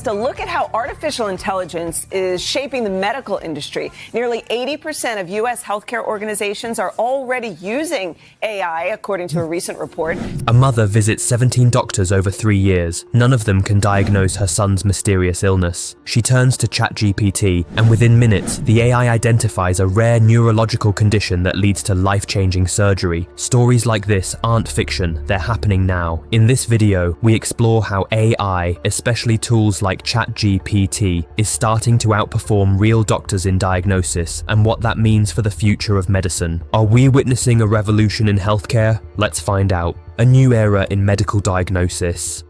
a look at how artificial intelligence is shaping the medical industry. Nearly 80% of U.S. healthcare organizations are already using AI, according to a recent report. A mother visits 17 doctors over 3 years. None of them can diagnose her son's mysterious illness. She turns to ChatGPT, and within minutes, the AI identifies a rare neurological condition that leads to life-changing surgery. Stories like this aren't fiction, they're happening now. In this video, we explore how AI, especially tools like ChatGPT, is starting to outperform real doctors in diagnosis and what that means for the future of medicine. Are we witnessing a revolution in healthcare? Let's find out. A new era in medical diagnosis.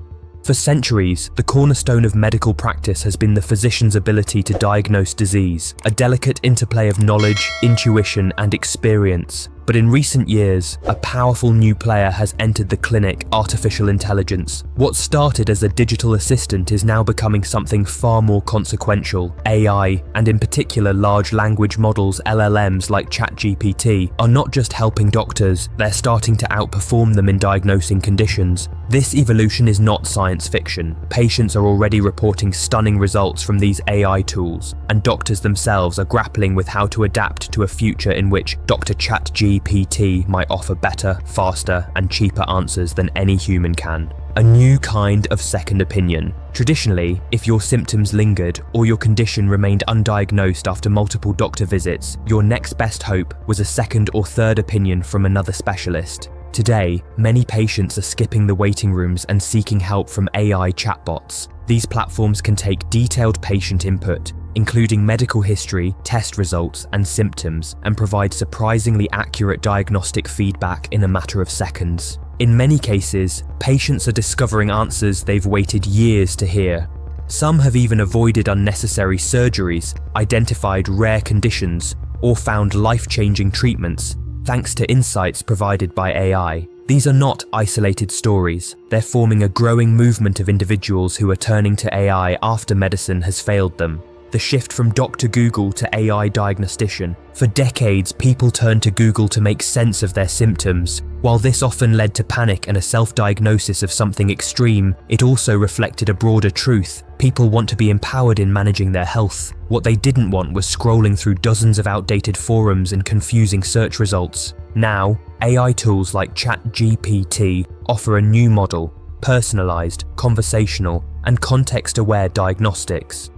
For centuries, the cornerstone of medical practice has been the physician's ability to diagnose disease, a delicate interplay of knowledge, intuition, and experience. But in recent years, a powerful new player has entered the clinic: artificial intelligence. What started as a digital assistant is now becoming something far more consequential. AI, and in particular large language models (LLMs) like ChatGPT, are not just helping doctors, they're starting to outperform them in diagnosing conditions. This evolution is not science fiction. Patients are already reporting stunning results from these AI tools, and doctors themselves are grappling with how to adapt to a future in which Dr. ChatGPT might offer better, faster, and cheaper answers than any human can. A new kind of second opinion. Traditionally, if your symptoms lingered or your condition remained undiagnosed after multiple doctor visits, your next best hope was a second or third opinion from another specialist. Today, many patients are skipping the waiting rooms and seeking help from AI chatbots. These platforms can take detailed patient input, including medical history, test results, and symptoms, and provide surprisingly accurate diagnostic feedback in a matter of seconds. In many cases, patients are discovering answers they've waited years to hear. Some have even avoided unnecessary surgeries, identified rare conditions, or found life-changing treatments, thanks to insights provided by AI. These are not isolated stories. They're forming a growing movement of individuals who are turning to AI after medicine has failed them. The shift from Dr. Google to AI diagnostician. For decades, people turned to Google to make sense of their symptoms. While this often led to panic and a self-diagnosis of something extreme, it also reflected a broader truth. People want to be empowered in managing their health. What they didn't want was scrolling through dozens of outdated forums and confusing search results. Now, AI tools like ChatGPT offer a new model: personalized, conversational, and context-aware diagnostics.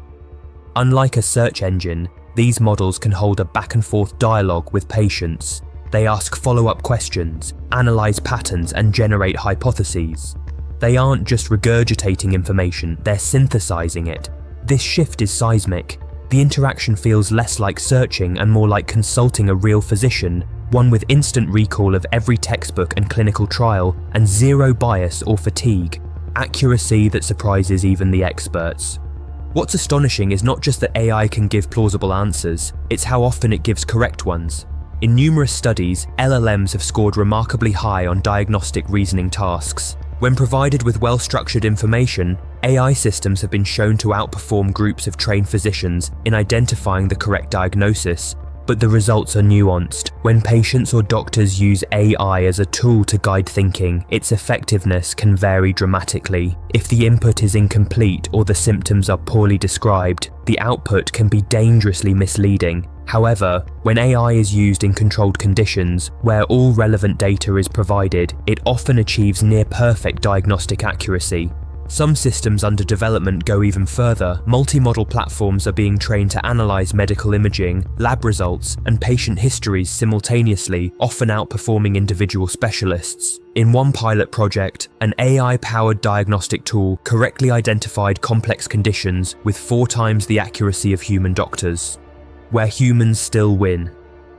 Unlike a search engine, these models can hold a back-and-forth dialogue with patients. They ask follow-up questions, analyze patterns, and generate hypotheses. They aren't just regurgitating information, they're synthesizing it. This shift is seismic. The interaction feels less like searching and more like consulting a real physician, one with instant recall of every textbook and clinical trial, and zero bias or fatigue. Accuracy that surprises even the experts. What's astonishing is not just that AI can give plausible answers, it's how often it gives correct ones. In numerous studies, LLMs have scored remarkably high on diagnostic reasoning tasks. When provided with well-structured information, AI systems have been shown to outperform groups of trained physicians in identifying the correct diagnosis. But the results are nuanced. When patients or doctors use AI as a tool to guide thinking, its effectiveness can vary dramatically. If the input is incomplete or the symptoms are poorly described, the output can be dangerously misleading. However, when AI is used in controlled conditions, where all relevant data is provided, it often achieves near-perfect diagnostic accuracy. Some systems under development go even further. Multi-model platforms are being trained to analyze medical imaging, lab results, and patient histories simultaneously, often outperforming individual specialists. In one pilot project, an AI-powered diagnostic tool correctly identified complex conditions with 4 times the accuracy of human doctors. Where humans still win.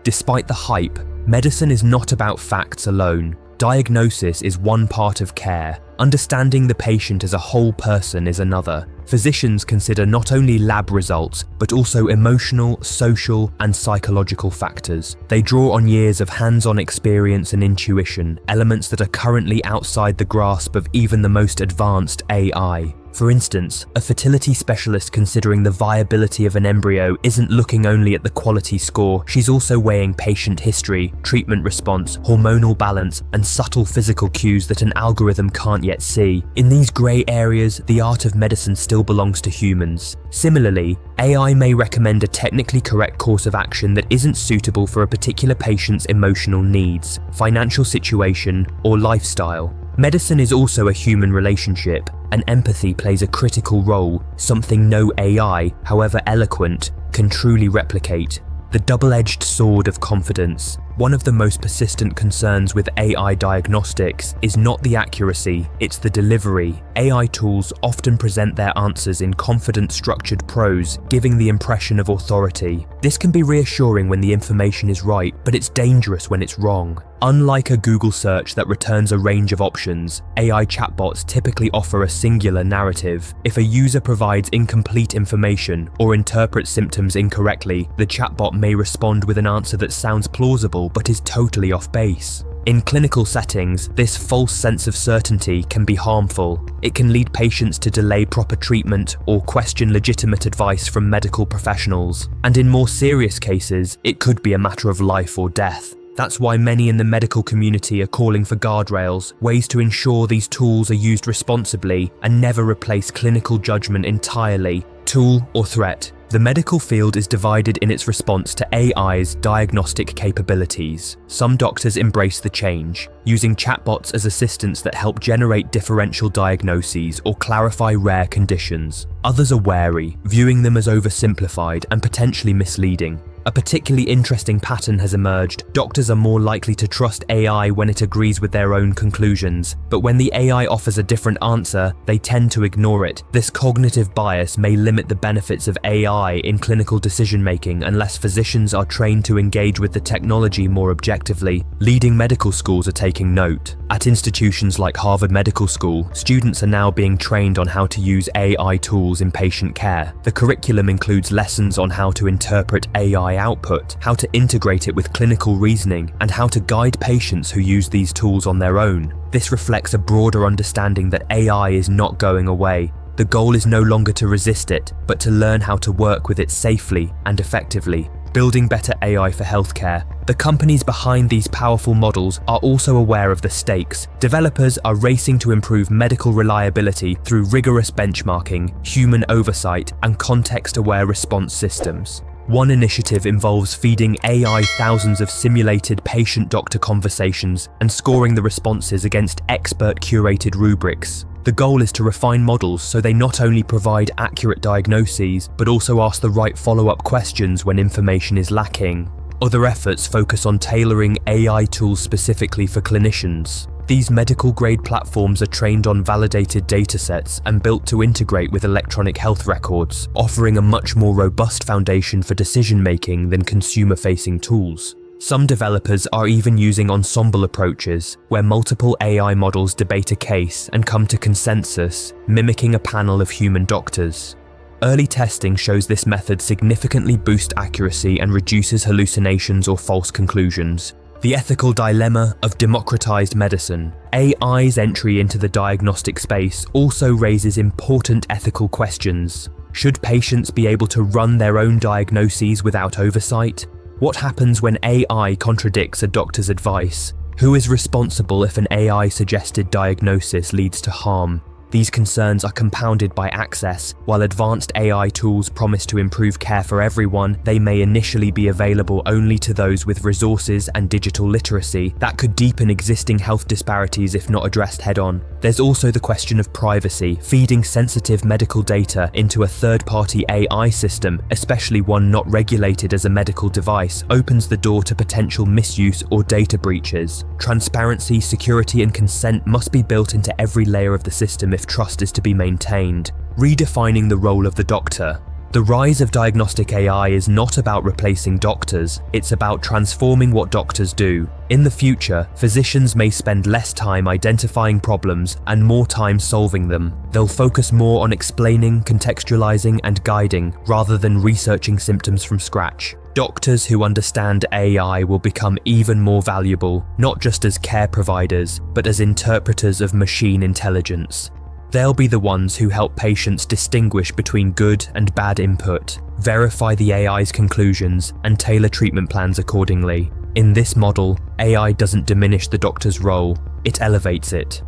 Despite the hype, medicine is not about facts alone. Diagnosis is one part of care. Understanding the patient as a whole person is another. Physicians consider not only lab results, but also emotional, social, and psychological factors. They draw on years of hands-on experience and intuition, elements that are currently outside the grasp of even the most advanced AI. For instance, a fertility specialist considering the viability of an embryo isn't looking only at the quality score, she's also weighing patient history, treatment response, hormonal balance, and subtle physical cues that an algorithm can't yet see. In these grey areas, the art of medicine still belongs to humans. Similarly, AI may recommend a technically correct course of action that isn't suitable for a particular patient's emotional needs, financial situation, or lifestyle. Medicine is also a human relationship, and empathy plays a critical role, something no AI, however eloquent, can truly replicate. The double-edged sword of confidence. One of the most persistent concerns with AI diagnostics is not the accuracy, it's the delivery. AI tools often present their answers in confident, structured prose, giving the impression of authority. This can be reassuring when the information is right, but it's dangerous when it's wrong. Unlike a Google search that returns a range of options, AI chatbots typically offer a singular narrative. If a user provides incomplete information or interprets symptoms incorrectly, the chatbot may respond with an answer that sounds plausible but is totally off base. In clinical settings, this false sense of certainty can be harmful. It can lead patients to delay proper treatment or question legitimate advice from medical professionals. And in more serious cases, it could be a matter of life or death. That's why many in the medical community are calling for guardrails, ways to ensure these tools are used responsibly and never replace clinical judgment entirely. Tool or threat? The medical field is divided in its response to AI's diagnostic capabilities. Some doctors embrace the change, using chatbots as assistants that help generate differential diagnoses or clarify rare conditions. Others are wary, viewing them as oversimplified and potentially misleading. A particularly interesting pattern has emerged. Doctors are more likely to trust AI when it agrees with their own conclusions, but when the AI offers a different answer, they tend to ignore it. This cognitive bias may limit the benefits of AI in clinical decision-making unless physicians are trained to engage with the technology more objectively. Leading medical schools are taking note. At institutions like Harvard Medical School, students are now being trained on how to use AI tools in patient care. The curriculum includes lessons on how to interpret AI output, how to integrate it with clinical reasoning, and how to guide patients who use these tools on their own. This reflects a broader understanding that AI is not going away. The goal is no longer to resist it, but to learn how to work with it safely and effectively. Building better AI for healthcare. The companies behind these powerful models are also aware of the stakes. Developers are racing to improve medical reliability through rigorous benchmarking, human oversight, and context-aware response systems. One initiative involves feeding AI thousands of simulated patient-doctor conversations and scoring the responses against expert-curated rubrics. The goal is to refine models so they not only provide accurate diagnoses, but also ask the right follow-up questions when information is lacking. Other efforts focus on tailoring AI tools specifically for clinicians. These medical-grade platforms are trained on validated datasets and built to integrate with electronic health records, offering a much more robust foundation for decision-making than consumer-facing tools. Some developers are even using ensemble approaches, where multiple AI models debate a case and come to consensus, mimicking a panel of human doctors. Early testing shows this method significantly boosts accuracy and reduces hallucinations or false conclusions. The ethical dilemma of democratized medicine. AI's entry into the diagnostic space also raises important ethical questions. Should patients be able to run their own diagnoses without oversight? What happens when AI contradicts a doctor's advice? Who is responsible if an AI-suggested diagnosis leads to harm? These concerns are compounded by access. While advanced AI tools promise to improve care for everyone, they may initially be available only to those with resources and digital literacy. That could deepen existing health disparities if not addressed head-on. There's also the question of privacy. Feeding sensitive medical data into a third-party AI system, especially one not regulated as a medical device, opens the door to potential misuse or data breaches. Transparency, security, and consent must be built into every layer of the system if trust is to be maintained. Redefining the role of the doctor. The rise of diagnostic AI is not about replacing doctors, it's about transforming what doctors do. In the future, physicians may spend less time identifying problems and more time solving them. They'll focus more on explaining, contextualizing, and guiding, rather than researching symptoms from scratch. Doctors who understand AI will become even more valuable, not just as care providers, but as interpreters of machine intelligence. They'll be the ones who help patients distinguish between good and bad input, verify the AI's conclusions, and tailor treatment plans accordingly. In this model, AI doesn't diminish the doctor's role, it elevates it.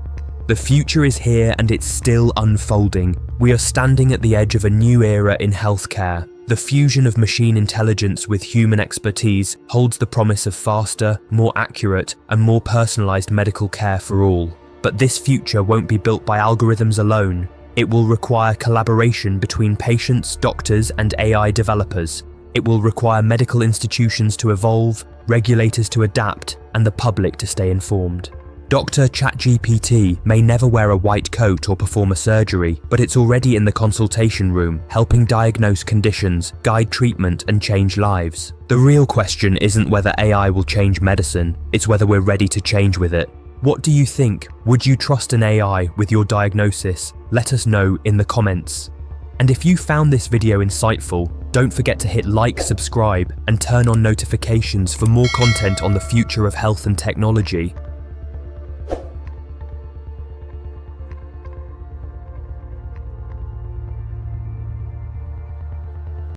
The future is here and it's still unfolding. We are standing at the edge of a new era in healthcare. The fusion of machine intelligence with human expertise holds the promise of faster, more accurate, and more personalized medical care for all. But this future won't be built by algorithms alone. It will require collaboration between patients, doctors, and AI developers. It will require medical institutions to evolve, regulators to adapt, and the public to stay informed. Dr. ChatGPT may never wear a white coat or perform a surgery, but it's already in the consultation room, helping diagnose conditions, guide treatment, and change lives. The real question isn't whether AI will change medicine, it's whether we're ready to change with it. What do you think? Would you trust an AI with your diagnosis? Let us know in the comments. And if you found this video insightful, don't forget to hit like, subscribe, and turn on notifications for more content on the future of health and technology.